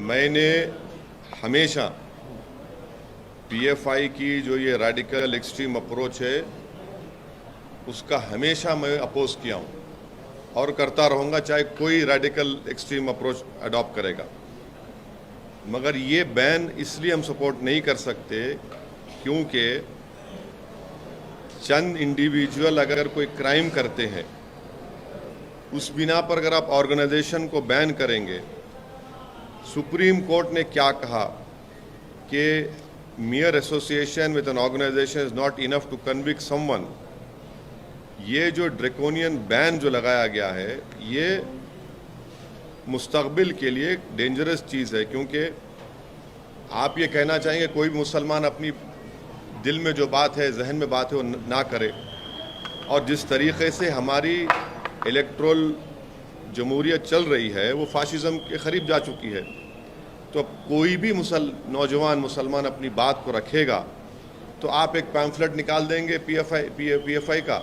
मैंने हमेशा पीएफआई की जो ये रेडिकल एक्सट्रीम अप्रोच है उसका हमेशा मैं अपोज किया हूँ और करता रहूँगा, चाहे कोई रेडिकल एक्सट्रीम अप्रोच अडॉप्ट करेगा। मगर ये बैन इसलिए हम सपोर्ट नहीं कर सकते क्योंकि चंद इंडिविजुअल अगर कोई क्राइम करते हैं उस बिना पर अगर आप ऑर्गेनाइजेशन को बैन करेंगे, सुप्रीम कोर्ट ने क्या कहा कि mere association with an organization is not enough to convict someone। ये जो ड्रैकोनियन बैन जो लगाया गया है ये मुस्तकबिल के लिए डेंजरस चीज़ है, क्योंकि आप ये कहना चाहेंगे कोई भी मुसलमान अपनी दिल में जो बात है, जहन में बात है वो ना करे। और जिस तरीके से हमारी इलेक्ट्रल जमहूरियत चल रही है वो फाशिज़म के करीब जा चुकी है। तो अब कोई भी नौजवान मुसलमान अपनी बात को रखेगा तो आप एक पैम्फलेट निकाल देंगे पीएफआई का,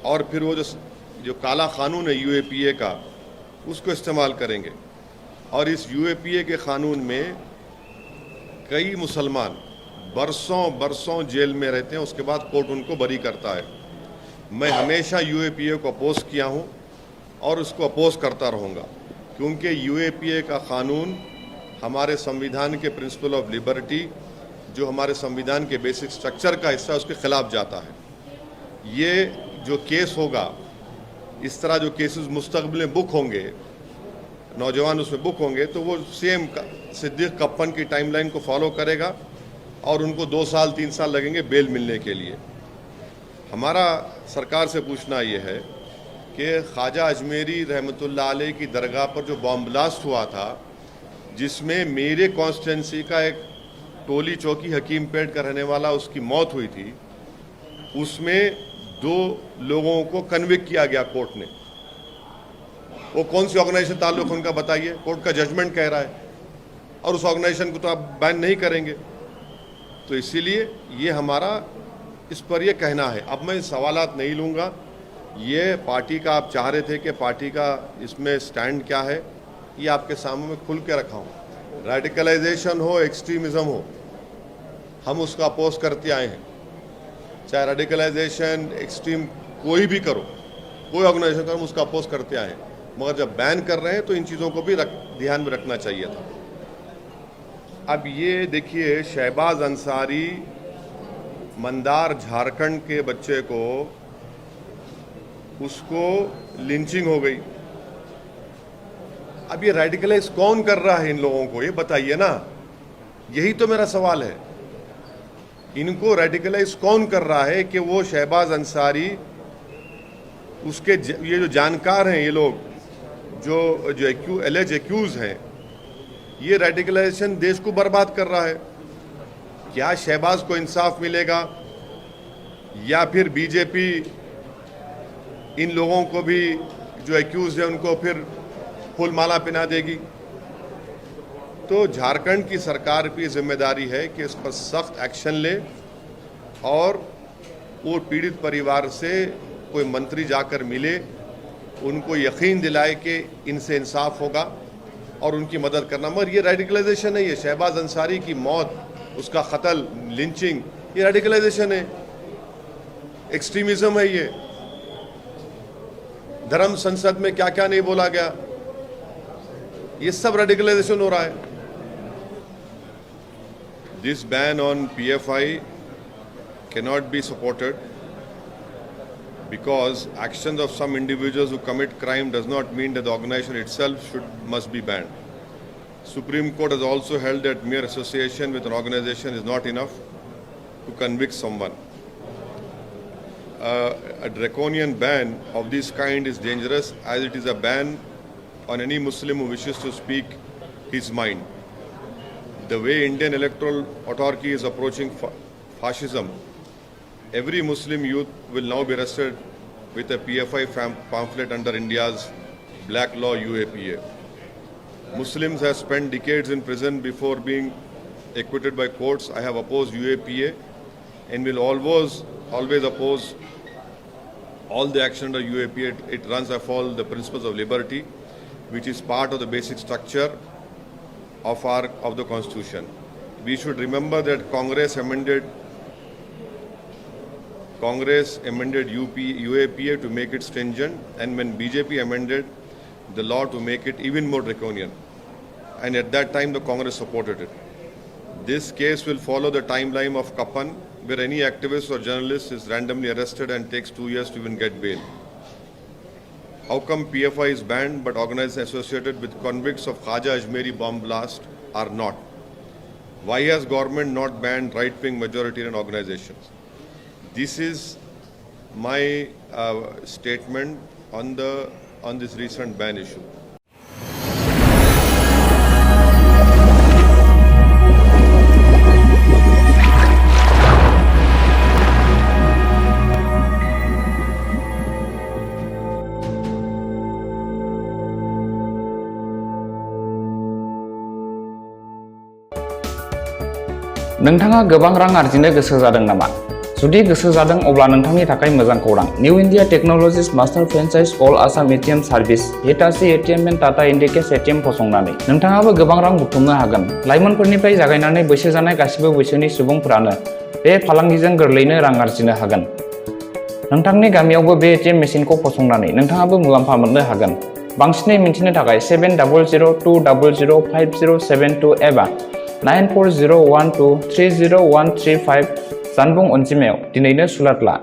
और फिर वो जो काला कानून है यूएपीए का उसको इस्तेमाल करेंगे। और इस यूएपीए के कानून में कई मुसलमान बरसों जेल में रहते हैं, उसके बाद कोर्ट उनको बरी करता है। मैं हमेशा यूएपीए को अपोज किया हूँ और उसको अपोज करता रहूँगा, क्योंकि यूएपीए का कानून हमारे संविधान के प्रिंसिपल ऑफ लिबर्टी, जो हमारे संविधान के बेसिक स्ट्रक्चर का हिस्सा, उसके खिलाफ जाता है। ये जो केस होगा, इस तरह जो केसेस मुस्तकबिल में बुक होंगे, नौजवान उसमें बुक होंगे, तो वो सेम सिद्दीक कप्पन की टाइमलाइन को फॉलो करेगा और उनको 2 साल 3 साल लगेंगे बेल मिलने के लिए। हमारा सरकार से पूछना ये है कि ख्वाजा अजमेरी रहमतुल्लाह अलैह की दरगाह पर जो बॉम्ब ब्लास्ट हुआ था, जिसमें मेरे कॉन्स्टिट्यूंसी का एक टोली चौकी हकीम पेट का रहने वाला उसकी मौत हुई थी, उसमें 2 लोगों को कन्विक्ट किया गया कोर्ट ने। वो कौन सी ऑर्गेनाइजेशन ताल्लुक उनका बताइए, कोर्ट का जजमेंट कह रहा है, और उस ऑर्गेनाइजेशन को तो आप बैन नहीं करेंगे। तो इसीलिए ये हमारा इस पर ये कहना है। अब मैं सवालात नहीं लूँगा, ये पार्टी का आप चाह रहे थे कि पार्टी का इसमें स्टैंड क्या है, ये आपके सामने में खुल के रखा हूँ। रेडिकलाइजेशन हो, एक्सट्रीमिज़म हो, हम उसका अपोज करते आए हैं। चाहे रेडिकलाइजेशन एक्सट्रीम कोई भी करो, कोई ऑर्गेनाइजेशन करो, हम उसका अपोज करते आए हैं। मगर जब बैन कर रहे हैं तो इन चीज़ों को भी ध्यान में रखना चाहिए था। अब ये देखिए, शहबाज अंसारी मंदार झारखंड के बच्चे को, उसको लिंचिंग हो गई। अब ये रेडिकलाइज कौन कर रहा है इन लोगों को, ये बताइए ना। यही तो मेरा सवाल है, इनको रेडिकलाइज कौन कर रहा है कि वो शहबाज अंसारी, उसके ये जो जानकार हैं, ये लोग जो एलेज एक्यूज हैं, ये रेडिकलाइजेशन देश को बर्बाद कर रहा है। क्या शहबाज को इंसाफ मिलेगा, या फिर बीजेपी इन लोगों को भी जो एक्यूज है उनको फिर फूल माला पहना देगी? तो झारखंड की सरकार की जिम्मेदारी है कि इस पर सख्त एक्शन ले, और वो पीड़ित परिवार से कोई मंत्री जाकर मिले, उनको यकीन दिलाए कि इनसे इंसाफ होगा और उनकी मदद करना। मगर ये रेडिकलाइजेशन है, ये शहबाज अंसारी की मौत, उसका कत्ल, लिंचिंग, ये रेडिकलाइजेशन है, एक्सट्रीमिज्म है। ये धर्म संसद में क्या क्या नहीं बोला गया, ये सब रेडिकलाइजेशन हो रहा है। This ban on PFI cannot be supported because actions of some individuals who commit crime does not mean that the organization itself must be banned. Supreme Court has also held that mere association with an organization is not enough to convict someone. A draconian ban of this kind is dangerous, as it is a ban on any Muslim who wishes to speak his mind. The way Indian electoral autarky is approaching fascism, every Muslim youth will now be arrested with a PFI pamphlet under India's black law UAPA. Muslims have spent decades in prison before being acquitted by courts. I have opposed UAPA and will always oppose all the action under UAPA. It runs afoul the principles of liberty, which is part of the basic structure of the Constitution. We should remember that Congress amended UAPA to make it stringent, and when BJP amended the law to make it even more draconian. And at that time, the Congress supported it. This case will follow the timeline of Kapan, where any activist or journalist is randomly arrested and takes 2 years to even get bail. How come PFI is banned but organizations associated with convicts of Khaja Ajmeri bomb blast are not? Why has government not banned right-wing majoritarian organizations? This is my statement on this recent ban issue. नोंथाङा गोबां रां आर्जिनो गोसो जादों नामा? जुदि गोसो जादों अब्ला नोंथांनि थाखाय मोजां खौरां। New India technologies master franchise all Assam ATM service Hitachi ATM and Tata Indicash ATM फसंनानै नोंथाङाबो गोबां रां बुथुमनो हागोन। लाइमोनफोरनिफ्राय जागायनानै बैसो जानाय गासिबो बैसोनि सुबुंफोरानो बे फालांगिजों गोरलैनो रां आर्जिनो हागोन। नोंथांनि गामियावबो बे एटीएम मेसिनखौ फसंनानै नोंथाङाबो मुलाम्फा मोननो हागोन। बांसिनै मिन्थिनो थाखाय 7002005072 एबा 9401230135 जानबुं अनजिमायाव दिनैनो सुलाद ला।